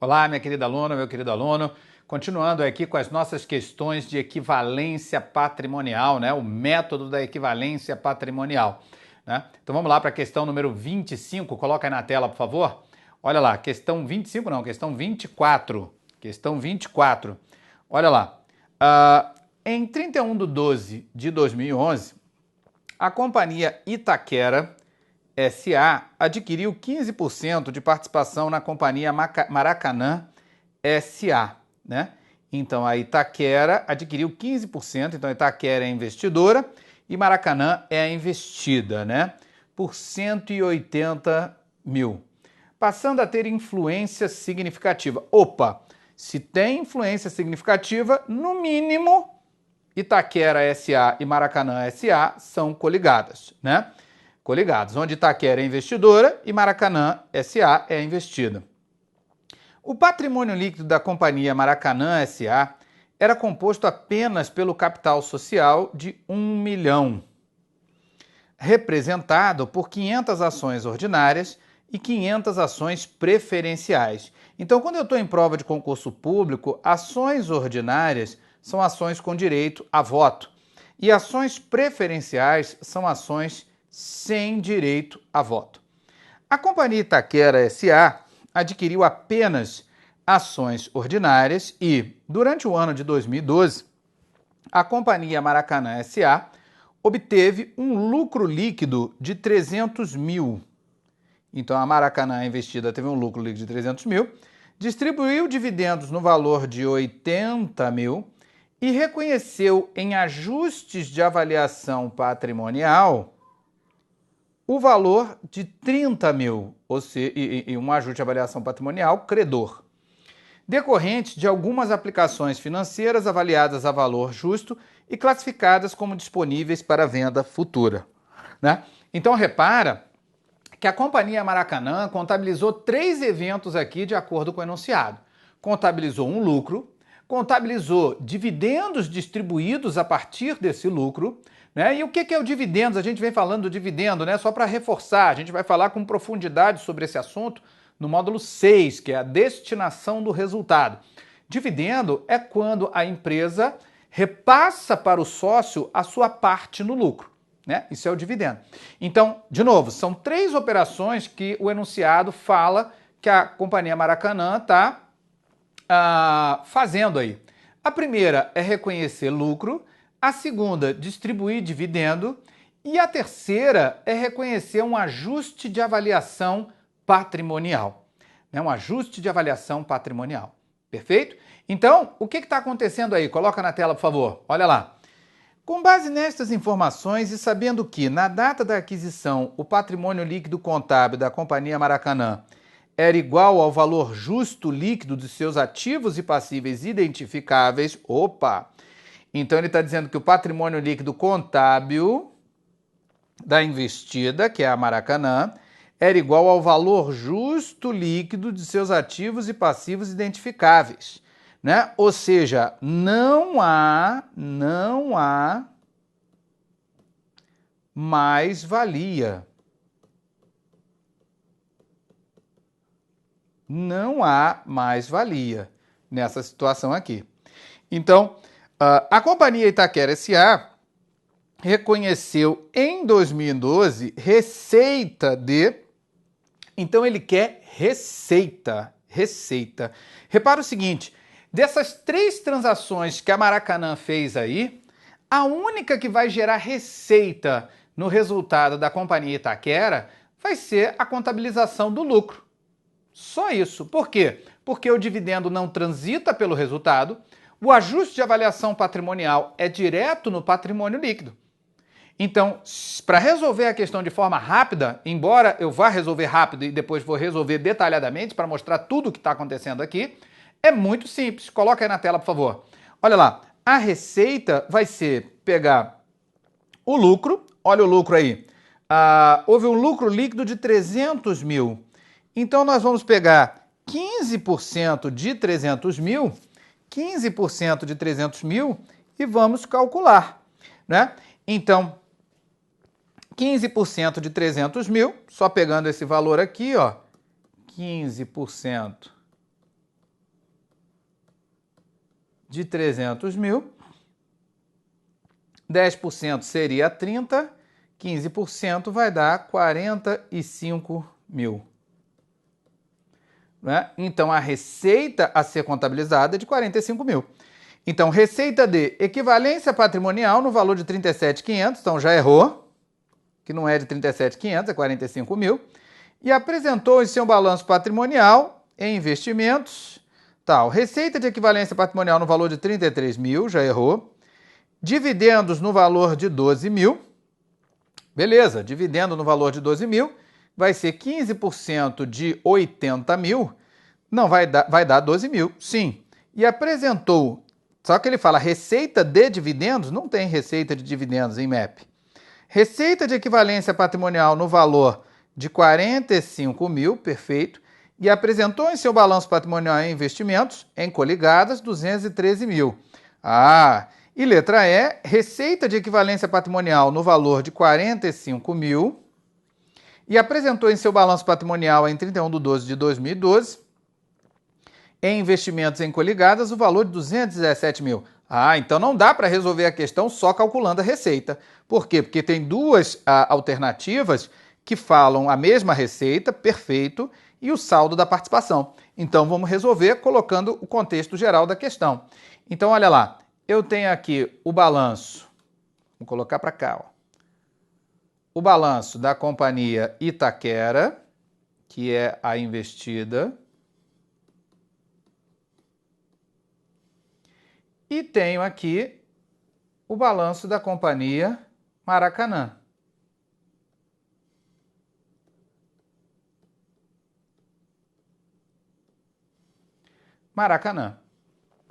Olá, minha querida aluna, meu querido aluno. Continuando aqui com as nossas questões de equivalência patrimonial, né? O método da equivalência patrimonial, né? Então vamos lá para a questão número 25. Coloca aí na tela, por favor. Olha lá, questão 25 não, questão 24. Questão 24. Olha lá. Em 31/12 de 2011, a companhia Itaquera S.A. adquiriu 15% de participação na companhia Maracanã S.A., né? Então a Itaquera adquiriu 15%, então a Itaquera é a investidora e Maracanã é a investida, né? Por 180 mil. Passando a ter influência significativa. Opa, se tem influência significativa, no mínimo Itaquera S.A. e Maracanã S.A. são coligadas, né? Coligados, onde Itaquera é investidora e Maracanã S.A. é investida. O patrimônio líquido da companhia Maracanã S.A. era composto apenas pelo capital social de 1 milhão, representado por 500 ações ordinárias e 500 ações preferenciais. Então, quando eu estou em prova de concurso público, ações ordinárias são ações com direito a voto e ações preferenciais são ações sem direito a voto. A companhia Itaquera S.A. adquiriu apenas ações ordinárias e, durante o ano de 2012, a companhia Maracanã S.A. obteve um lucro líquido de 300 mil. Então, a Maracanã investida teve um lucro líquido de 300 mil, distribuiu dividendos no valor de 80 mil e reconheceu em ajustes de avaliação patrimonial o valor de 30 mil, ou seja, e um ajuste de avaliação patrimonial credor, decorrente de algumas aplicações financeiras avaliadas a valor justo e classificadas como disponíveis para venda futura, né? Então, repara que a companhia Maracanã contabilizou 3 eventos aqui de acordo com o enunciado. Contabilizou um lucro, contabilizou dividendos distribuídos a partir desse lucro, né? E o que é o dividendos? A gente vem falando do dividendo, né? Só para reforçar, a gente vai falar com profundidade sobre esse assunto no módulo 6, que é a destinação do resultado. Dividendo é quando a empresa repassa para o sócio a sua parte no lucro, né? Isso é o dividendo. Então, de novo, são 3 operações que o enunciado fala que a companhia Maracanã está fazendo aí. A primeira é reconhecer lucro, a segunda, distribuir dividendo e a terceira é reconhecer um ajuste de avaliação patrimonial, né? Um ajuste de avaliação patrimonial. Perfeito? Então, o que está acontecendo aí? Coloca na tela, por favor. Olha lá. Com base nestas informações e sabendo que, na data da aquisição, o patrimônio líquido contábil da companhia Maracanã era igual ao valor justo líquido de seus ativos e passíveis identificáveis. Opa! Então ele está dizendo que o patrimônio líquido contábil da investida, que é a Maracanã, era igual ao valor justo líquido de seus ativos e passivos identificáveis, né? Ou seja, não há mais-valia. Não há mais-valia nessa situação aqui. Então, a companhia Itaquera S.A. reconheceu em 2012 receita de... Então, ele quer receita. Repara o seguinte, dessas 3 transações que a Maracanã fez aí, a única que vai gerar receita no resultado da companhia Itaquera vai ser a contabilização do lucro. Só isso. Por quê? Porque o dividendo não transita pelo resultado, o ajuste de avaliação patrimonial é direto no patrimônio líquido. Então, para resolver a questão de forma rápida, embora eu vá resolver rápido e depois vou resolver detalhadamente para mostrar tudo o que está acontecendo aqui, é muito simples. Coloca aí na tela, por favor. Olha lá, a receita vai ser pegar o lucro, olha o lucro aí, houve um lucro líquido de 300 mil. Então, nós vamos pegar 15% de 300 mil, 15% de 300 mil e vamos calcular, né? Então, 15% de 300 mil, só pegando esse valor aqui, ó, 15% de 300 mil. 10% seria 30, 15% vai dar 45 mil. Né? Então, a receita a ser contabilizada é de 45 mil. Então, receita de equivalência patrimonial no valor de 37.500, então já errou, que não é de 37.500, é 45 mil, e apresentou em seu balanço patrimonial em investimentos, tal, receita de equivalência patrimonial no valor de 33 mil, já errou, dividendos no valor de 12 mil, beleza, dividendo no valor de 12 mil, vai ser 15% de 80 mil, não vai dar 12 mil, sim, e apresentou. Só que ele fala receita de dividendos, não tem receita de dividendos em MEP. Receita de equivalência patrimonial no valor de 45 mil, perfeito, e apresentou em seu balanço patrimonial em investimentos, em coligadas, 213 mil. E letra E, receita de equivalência patrimonial no valor de 45 mil, e apresentou em seu balanço patrimonial em 31/12/2012, em investimentos em coligadas, o valor de 217 mil. Então não dá para resolver a questão só calculando a receita. Por quê? Porque tem duas alternativas que falam a mesma receita, perfeito, e o saldo da participação. Então vamos resolver colocando o contexto geral da questão. Então olha lá, eu tenho aqui o balanço, vou colocar para cá, ó. O balanço da companhia Itaquera, que é a investida, e tenho aqui o balanço da companhia Maracanã. Maracanã.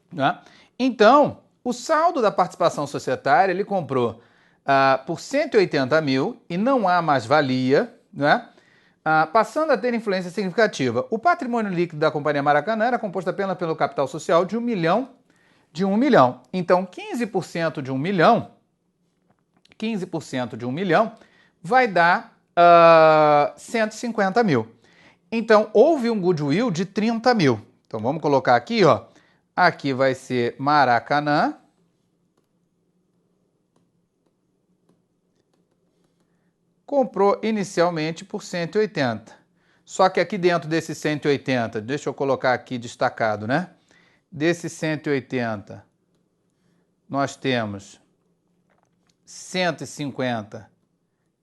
Né? Então, o saldo da participação societária, ele comprou por 180 mil e não há mais-valia, né? Passando a ter influência significativa. O patrimônio líquido da companhia Maracanã era composto apenas pelo capital social de 1 milhão. Então, 15% de 1 milhão, 15% de 1 milhão vai dar 150 mil. Então, houve um goodwill de 30 mil. Então, vamos colocar aqui, ó. Aqui vai ser Maracanã. Comprou inicialmente por 180. Só que aqui dentro desses 180, deixa eu colocar aqui destacado, né? Desses 180, nós temos 150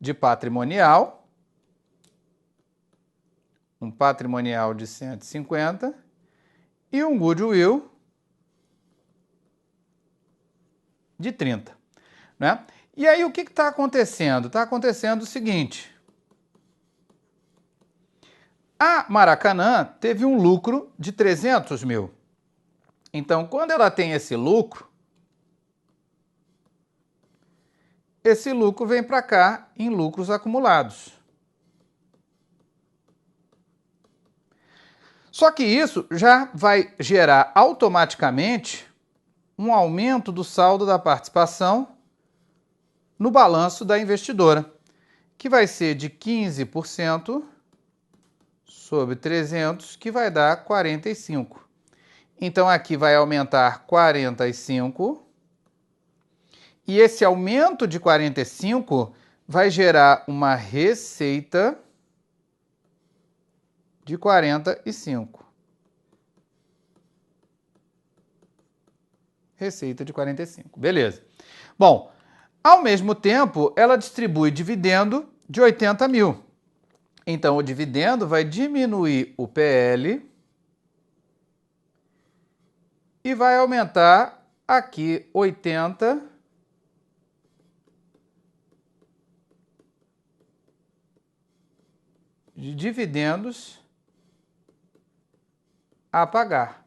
de patrimonial, um patrimonial de 150 e um goodwill de 30, né? E aí o que está acontecendo? Está acontecendo o seguinte: a Maracanã teve um lucro de 300 mil. Então, quando ela tem esse lucro vem para cá em lucros acumulados. Só que isso já vai gerar automaticamente um aumento do saldo da participação no balanço da investidora, que vai ser de 15% sobre 300, que vai dar 45. Então, aqui vai aumentar 45. E esse aumento de 45 vai gerar uma receita de 45. Receita de 45. Beleza. Bom, ao mesmo tempo, ela distribui dividendo de 80 mil. Então, o dividendo vai diminuir o PL e vai aumentar aqui 80 de dividendos a pagar.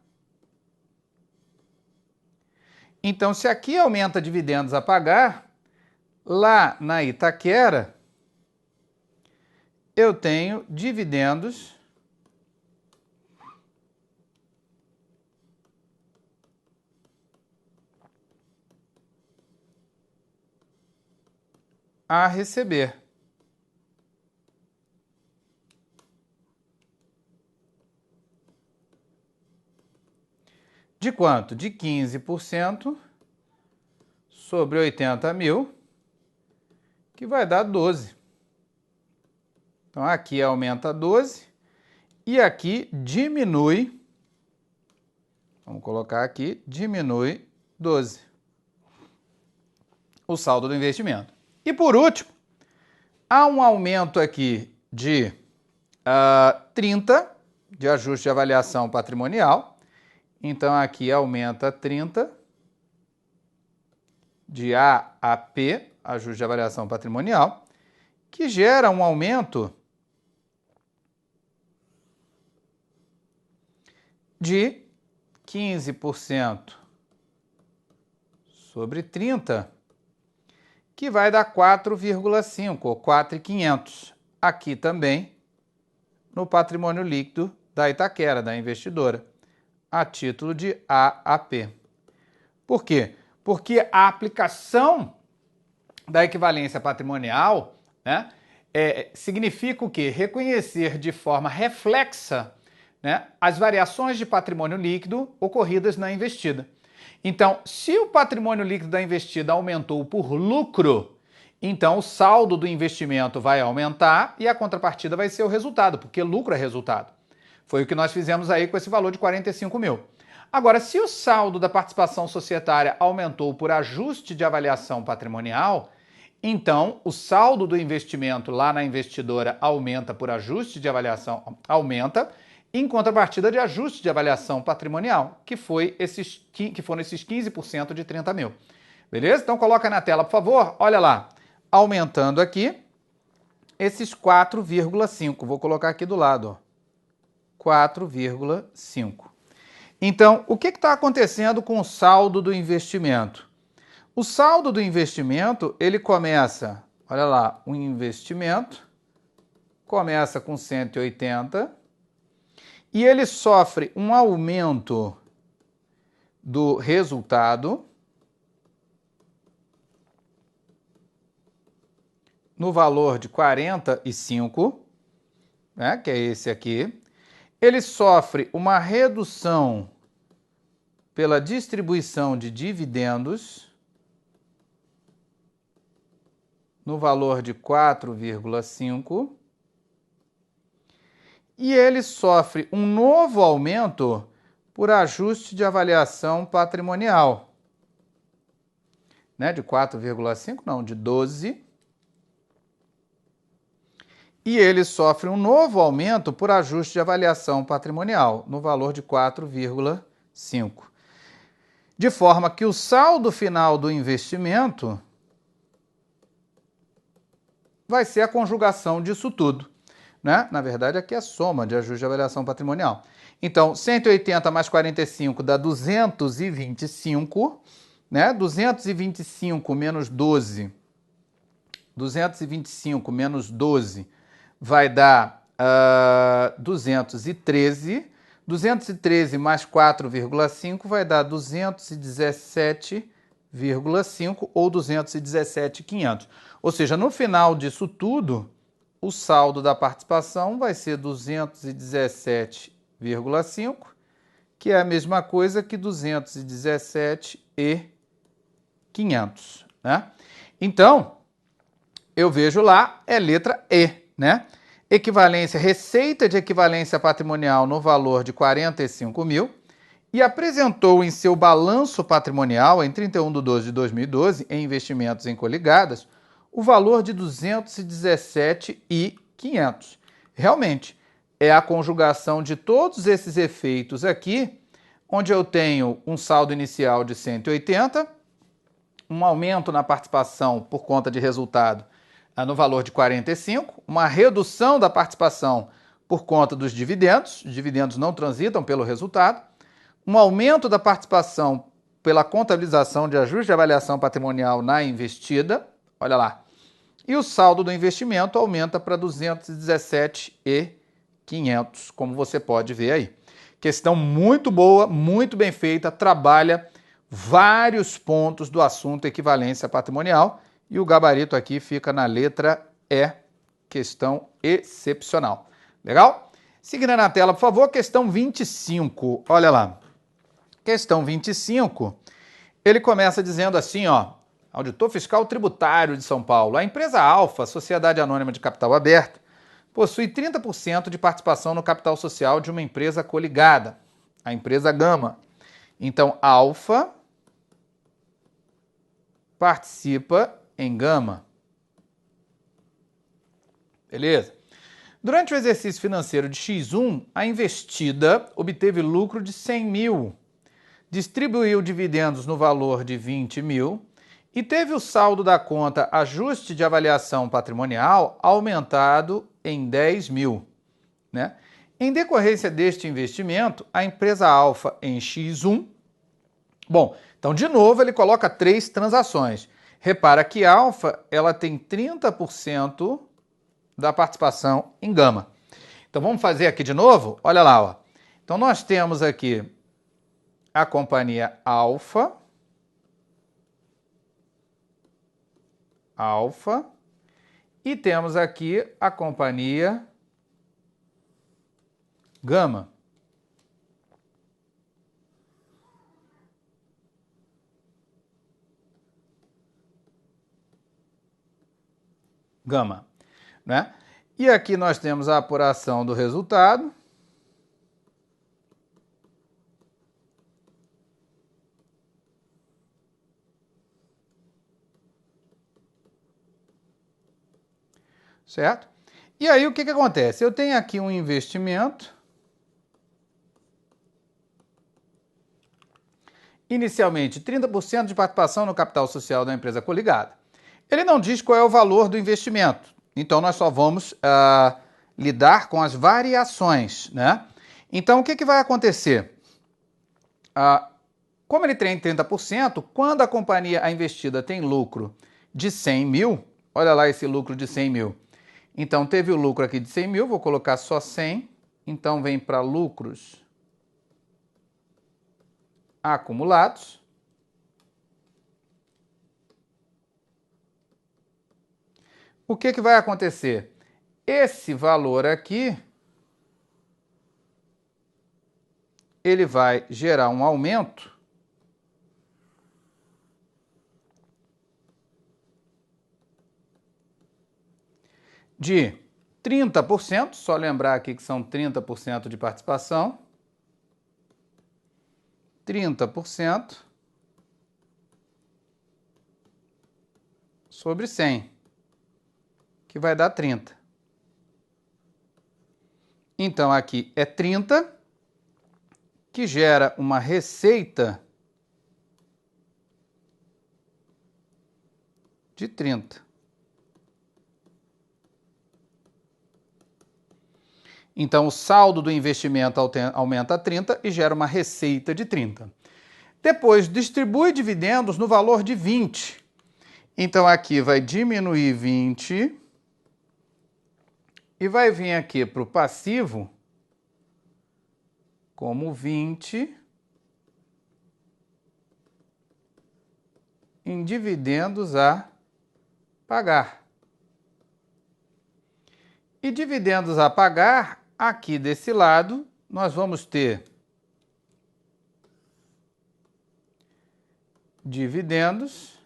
Então, se aqui aumenta dividendos a pagar, lá na Itaquera, eu tenho dividendos a receber. de quanto? De 15% sobre 80 mil, que vai dar 12. Então, aqui aumenta 12 e aqui diminui, vamos colocar aqui, diminui 12. O saldo do investimento. E por último, há um aumento aqui de 30 de ajuste de avaliação patrimonial. Então, aqui aumenta 30 de A a P, ajuste de avaliação patrimonial, que gera um aumento de 15% sobre 30, que vai dar 4,5 ou 4.500. Aqui também no patrimônio líquido da Itaquera, da investidora, a título de AAP. Por quê? Porque a aplicação da equivalência patrimonial, né, significa o quê? Reconhecer de forma reflexa, né, as variações de patrimônio líquido ocorridas na investida. Então, se o patrimônio líquido da investida aumentou por lucro, então o saldo do investimento vai aumentar e a contrapartida vai ser o resultado, porque lucro é resultado. Foi o que nós fizemos aí com esse valor de 45 mil. Agora, se o saldo da participação societária aumentou por ajuste de avaliação patrimonial, então o saldo do investimento lá na investidora aumenta por ajuste de avaliação, aumenta, em contrapartida de ajuste de avaliação patrimonial, que foram esses 15% de 30 mil. Beleza? Então coloca na tela, por favor. Olha lá, aumentando aqui esses 4,5. Vou colocar aqui do lado, ó. 4,5. Então, o que está acontecendo com o saldo do investimento? O saldo do investimento, ele começa, olha lá, o investimento começa com 180 e ele sofre um aumento do resultado no valor de 45, né, que é esse aqui. Ele sofre uma redução pela distribuição de dividendos no valor de 4,5 e ele sofre um novo aumento por ajuste de avaliação patrimonial, né, de 4,5, não, de 12. E ele sofre um novo aumento por ajuste de avaliação patrimonial, no valor de 4,5. De forma que o saldo final do investimento vai ser a conjugação disso tudo, né? Na verdade, aqui é a soma de ajuste de avaliação patrimonial. Então, 180 mais 45 dá 225, né? 225 menos 12, 225 menos 12 vai dar 213. 213 mais 4,5 vai dar 217,5 ou 217.500. Ou seja, no final disso tudo, o saldo da participação vai ser 217,5, que é a mesma coisa que 217.500, né? Então, eu vejo lá, é letra E, né? Equivalência, receita de equivalência patrimonial no valor de 45 mil e apresentou em seu balanço patrimonial, em 31/12/2012, em investimentos em coligadas, o valor de 217.500. Realmente, é a conjugação de todos esses efeitos aqui, onde eu tenho um saldo inicial de 180, um aumento na participação por conta de resultado no valor de 45, uma redução da participação por conta dos dividendos, os dividendos não transitam pelo resultado, um aumento da participação pela contabilização de ajuste de avaliação patrimonial na investida, olha lá, e o saldo do investimento aumenta para 217.500, como você pode ver aí. Questão muito boa, muito bem feita, trabalha vários pontos do assunto equivalência patrimonial, e o gabarito aqui fica na letra E, questão excepcional. Legal? Seguindo na tela, por favor, questão 25. Olha lá. Questão 25, ele começa dizendo assim, ó, auditor fiscal tributário de São Paulo. A empresa Alfa, Sociedade Anônima de Capital Aberto, possui 30% de participação no capital social de uma empresa coligada, a empresa Gama. Então, Alfa participa em Gama. Beleza? Durante o exercício financeiro de X1, a investida obteve lucro de 100 mil, distribuiu dividendos no valor de 20 mil e teve o saldo da conta ajuste de avaliação patrimonial aumentado em 10 mil. Né? Em decorrência deste investimento, a empresa Alfa em X1... Bom, então de novo ele coloca 3 transações. Repara que Alfa ela tem 30% da participação em Gama. Então vamos fazer aqui de novo? Olha lá, ó. Então nós temos aqui a companhia Alfa, e temos aqui a companhia Gama. Né? E aqui nós temos a apuração do resultado. Certo? E aí o que acontece? Eu tenho aqui um investimento. Inicialmente, 30% de participação no capital social da empresa coligada. Ele não diz qual é o valor do investimento. Então, nós só vamos lidar com as variações, né? Então, o que vai acontecer? Como ele tem 30%, quando a companhia, a investida, tem lucro de 100 mil, olha lá esse lucro de 100 mil. Então, teve o lucro aqui de 100 mil, vou colocar só 100. Então, vem para lucros acumulados. O que vai acontecer? Esse valor aqui, ele vai gerar um aumento de 30%, só lembrar aqui que são 30% de participação, 30% sobre 100, que vai dar 30. Então, aqui é 30, que gera uma receita de 30. Então, o saldo do investimento aumenta a 30 e gera uma receita de 30. Depois, distribui dividendos no valor de 20. Então, aqui vai diminuir 20 e vai vir aqui para o passivo como 20 em dividendos a pagar. E dividendos a pagar, aqui desse lado, nós vamos ter dividendos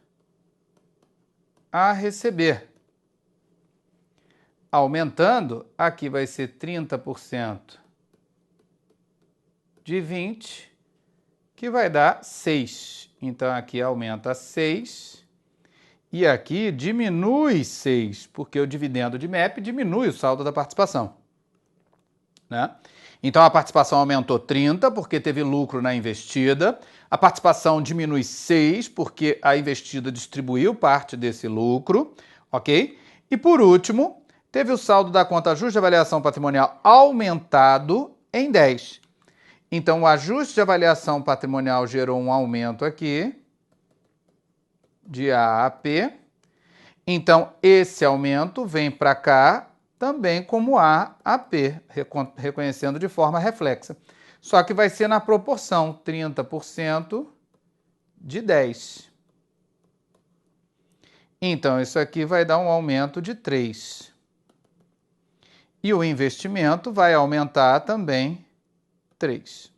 a receber. Aumentando, aqui vai ser 30% de 20, que vai dar 6. Então, aqui aumenta 6 e aqui diminui 6, porque o dividendo de MEP diminui o saldo da participação. Né? Então, a participação aumentou 30, porque teve lucro na investida. A participação diminui 6, porque a investida distribuiu parte desse lucro. Ok? E, por último, teve o saldo da conta ajuste de avaliação patrimonial aumentado em 10. Então, o ajuste de avaliação patrimonial gerou um aumento aqui de AAP. Então, esse aumento vem para cá também como AAP, reconhecendo de forma reflexa. Só que vai ser na proporção 30% de 10. Então, isso aqui vai dar um aumento de 3. E o investimento vai aumentar também 3.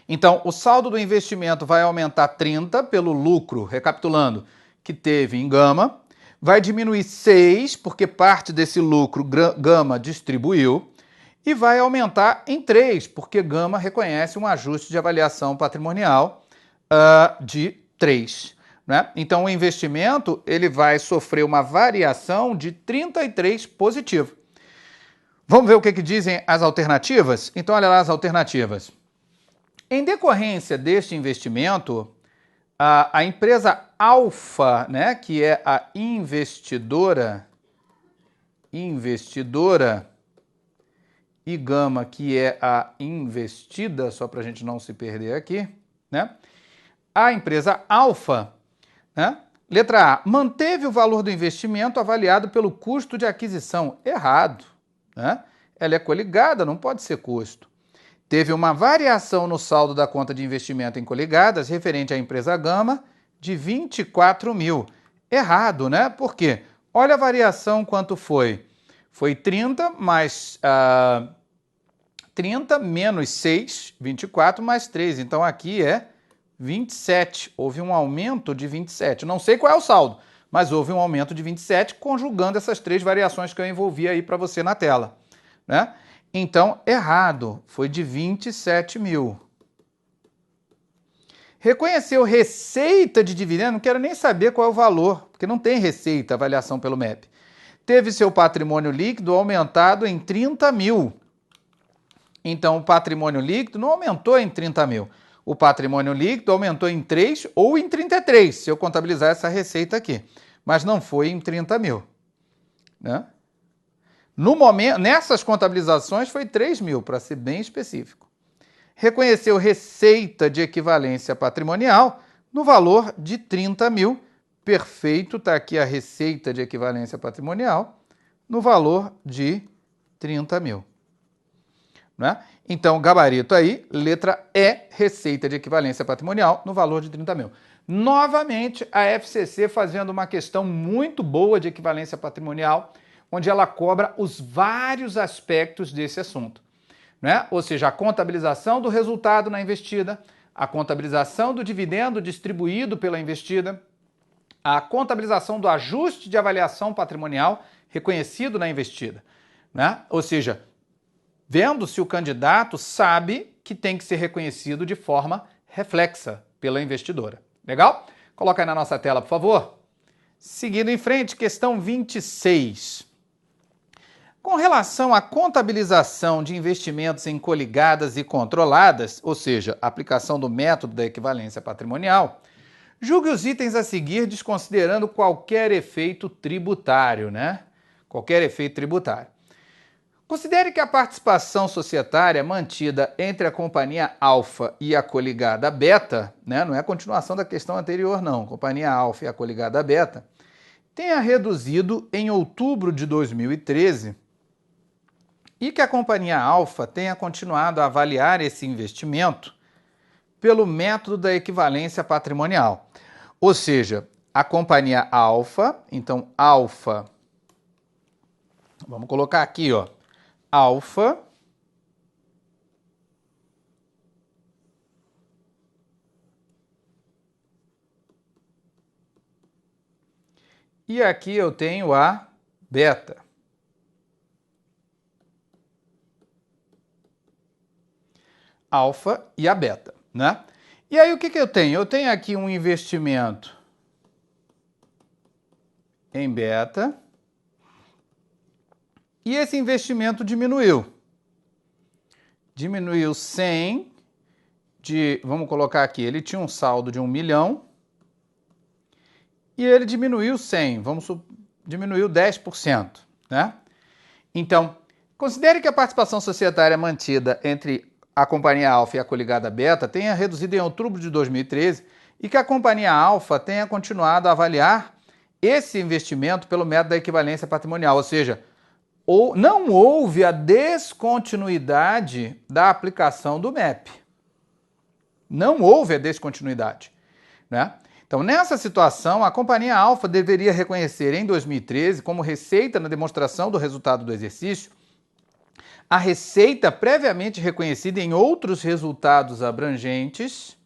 Então, o saldo do investimento vai aumentar 30 pelo lucro, recapitulando, que teve em Gama, vai diminuir 6, porque parte desse lucro Gama distribuiu, e vai aumentar em 3, porque Gama reconhece um ajuste de avaliação patrimonial de 3. Né? Então, o investimento ele vai sofrer uma variação de 33 positivo. Vamos ver o que dizem as alternativas? Então, olha lá as alternativas. Em decorrência deste investimento, a empresa Alfa, né, que é a investidora, e Gama, que é a investida, só para a gente não se perder aqui, né? A empresa Alfa, né? Letra A, manteve o valor do investimento avaliado pelo custo de aquisição. Errado, né? Ela é coligada, não pode ser custo. Teve uma variação no saldo da conta de investimento em coligadas referente à empresa Gama de 24 mil. Errado, né? Por quê? Olha a variação quanto foi. Foi 30 mais 30 menos 6, 24 mais 3. Então aqui é 27. Houve um aumento de 27. Não sei qual é o saldo, mas houve um aumento de 27 conjugando essas três variações que eu envolvi aí para você na tela, né? Então, errado, foi de 27 mil. Reconheceu receita de dividendo, não quero nem saber qual é o valor, porque não tem receita, avaliação pelo MEP. Teve seu patrimônio líquido aumentado em 30 mil. Então, o patrimônio líquido não aumentou em 30 mil. O patrimônio líquido aumentou em 3 ou em 33, se eu contabilizar essa receita aqui. Mas não foi em 30 mil, né? No momento, nessas contabilizações foi 3 mil, para ser bem específico. Reconheceu receita de equivalência patrimonial no valor de 30 mil. Perfeito, está aqui a receita de equivalência patrimonial no valor de 30 mil. Né? Então, gabarito aí, letra E, receita de equivalência patrimonial no valor de 30 mil. Novamente, a FCC fazendo uma questão muito boa de equivalência patrimonial, onde ela cobra os vários aspectos desse assunto, né? Ou seja, a contabilização do resultado na investida, a contabilização do dividendo distribuído pela investida, a contabilização do ajuste de avaliação patrimonial reconhecido na investida, né? Ou seja, vendo se o candidato sabe que tem que ser reconhecido de forma reflexa pela investidora. Legal? Coloca aí na nossa tela, por favor. Seguindo em frente, questão 26. Com relação à contabilização de investimentos em coligadas e controladas, ou seja, aplicação do método da equivalência patrimonial, julgue os itens a seguir desconsiderando qualquer efeito tributário, né? Qualquer efeito tributário. Considere que a participação societária mantida entre a companhia Alfa e a coligada Beta, né? Não é a continuação da questão anterior, não, companhia Alfa e a coligada Beta, tenha reduzido em outubro de 2013 e que a companhia Alfa tenha continuado a avaliar esse investimento pelo método da equivalência patrimonial. Ou seja, a companhia Alfa, então Alfa, vamos colocar aqui, ó, Alfa e aqui eu tenho a Beta. Alfa e a Beta, né? E aí o que eu tenho? Eu tenho aqui um investimento em Beta e esse investimento diminuiu. Diminuiu 100 de, vamos colocar aqui, ele tinha um saldo de 1 milhão e ele diminuiu 100, diminuiu 10%, né? Então, considere que a participação societária mantida entre a companhia Alfa e a coligada Beta tenha reduzido em outubro de 2013 e que a companhia Alfa tenha continuado a avaliar esse investimento pelo método da equivalência patrimonial, ou seja, não houve a descontinuidade da aplicação do MEP. Não houve a descontinuidade, né? Então, nessa situação, a companhia Alfa deveria reconhecer em 2013, como receita na demonstração do resultado do exercício, a receita previamente reconhecida em outros resultados abrangentes,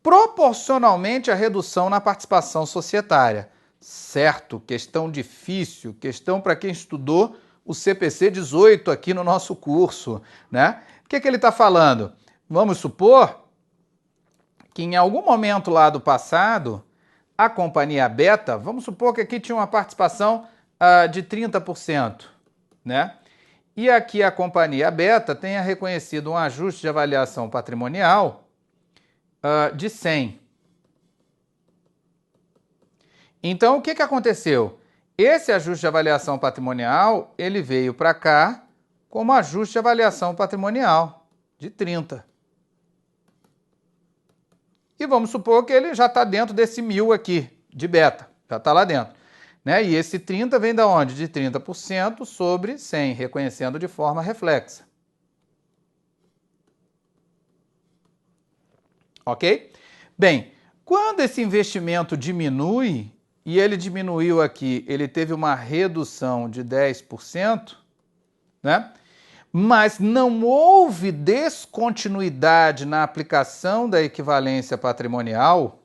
proporcionalmente à redução na participação societária. Certo, questão difícil, questão para quem estudou o CPC 18 aqui no nosso curso, né? O que ele está falando? Vamos supor que em algum momento lá do passado, a companhia Beta, vamos supor que aqui tinha uma participação de 30%, né? E aqui a companhia Beta tenha reconhecido um ajuste de avaliação patrimonial de 100. Então, o que aconteceu? Esse ajuste de avaliação patrimonial, ele veio para cá como ajuste de avaliação patrimonial de 30. E vamos supor que ele já está dentro desse 1.000 aqui, de beta, já está lá dentro. Né? E esse 30 vem de onde? De 30% sobre 100, reconhecendo de forma reflexa. Ok? Bem, quando esse investimento diminui, e ele diminuiu aqui, ele teve uma redução de 10%, né? Mas não houve descontinuidade na aplicação da equivalência patrimonial,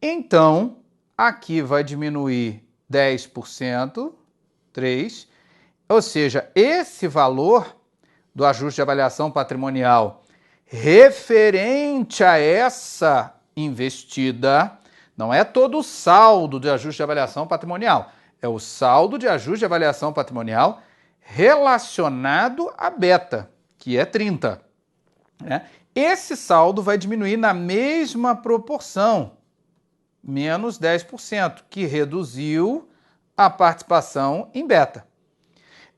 então aqui vai diminuir 10%, 3%, ou seja, esse valor do ajuste de avaliação patrimonial referente a essa investida, não é todo o saldo de ajuste de avaliação patrimonial, é o saldo de ajuste de avaliação patrimonial relacionado a beta, que é 30. Né? Esse saldo vai diminuir na mesma proporção, menos 10%, que reduziu a participação em beta.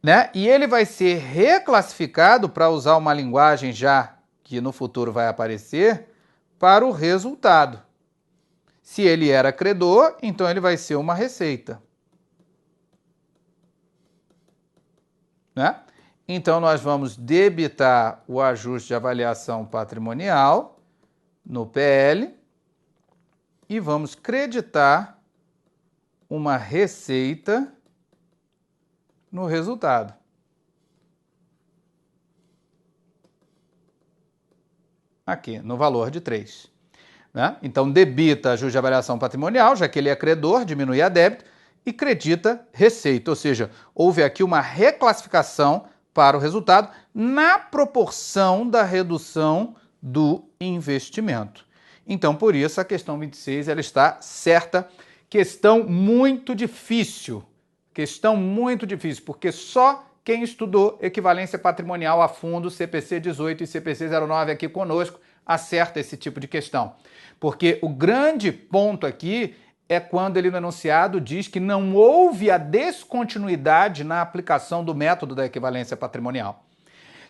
Né? E ele vai ser reclassificado, para usar uma linguagem já que no futuro vai aparecer, para o resultado. Se ele era credor, então ele vai ser uma receita. Né? Então, nós vamos debitar o ajuste de avaliação patrimonial no PL e vamos creditar uma receita no resultado. Aqui, no valor de 3. Né? Então, debita ajuste de avaliação patrimonial, já que ele é credor, diminui a débito, e credita receita, ou seja, houve aqui uma reclassificação para o resultado na proporção da redução do investimento. Então, por isso, a questão 26 ela está certa. Questão muito difícil, porque só quem estudou equivalência patrimonial a fundo, CPC 18 e CPC 09 aqui conosco, acerta esse tipo de questão. Porque o grande ponto aqui é quando ele no enunciado diz que não houve a descontinuidade na aplicação do método da equivalência patrimonial.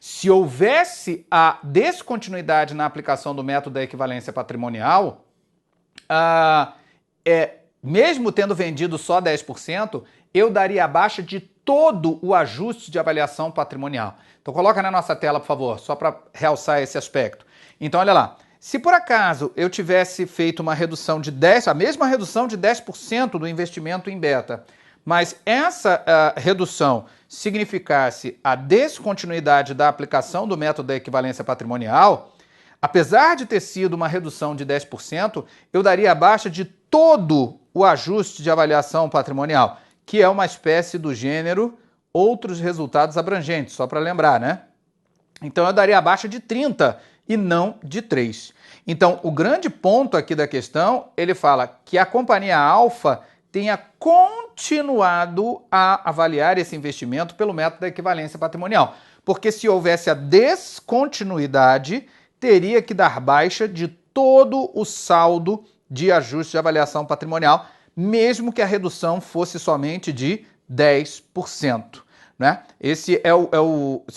Se houvesse a descontinuidade na aplicação do método da equivalência patrimonial, mesmo tendo vendido só 10%, eu daria a baixa de todo o ajuste de avaliação patrimonial. Então coloca na nossa tela, por favor, só para realçar esse aspecto. Então olha lá, se por acaso eu tivesse feito uma redução de 10%, a mesma redução de 10% do investimento em beta, mas essa redução significasse a descontinuidade da aplicação do método da equivalência patrimonial, apesar de ter sido uma redução de 10%, eu daria a baixa de todo o ajuste de avaliação patrimonial, que é uma espécie do gênero outros resultados abrangentes, só para lembrar, né? Então eu daria a baixa de 30 e não de 3. Então o grande ponto aqui da questão, ele fala que a companhia Alfa tenha continuado a avaliar esse investimento pelo método da equivalência patrimonial, porque se houvesse a descontinuidade, teria que dar baixa de todo o saldo de ajuste de avaliação patrimonial, mesmo que a redução fosse somente de 10%. Né? Esse se eu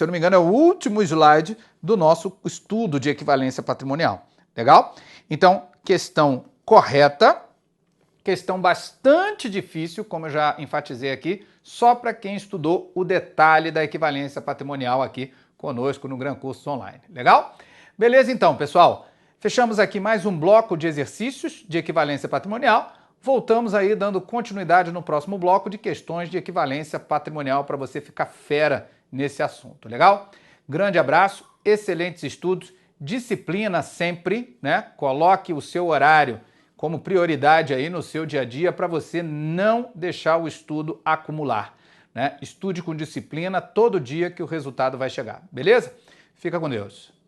não me engano, é o último slide do nosso estudo de equivalência patrimonial. Legal? Então, questão correta, questão bastante difícil, como eu já enfatizei aqui, só para quem estudou o detalhe da equivalência patrimonial aqui conosco no Gran Curso Online. Legal? Beleza então, pessoal. Fechamos aqui mais um bloco de exercícios de equivalência patrimonial. voltamos aí dando continuidade no próximo bloco de questões de equivalência patrimonial para você ficar fera nesse assunto, legal? Grande abraço, excelentes estudos, disciplina sempre, né? Coloque o seu horário como prioridade aí no seu dia a dia para você não deixar o estudo acumular, né? Estude com disciplina todo dia que o resultado vai chegar, beleza? Fica com Deus.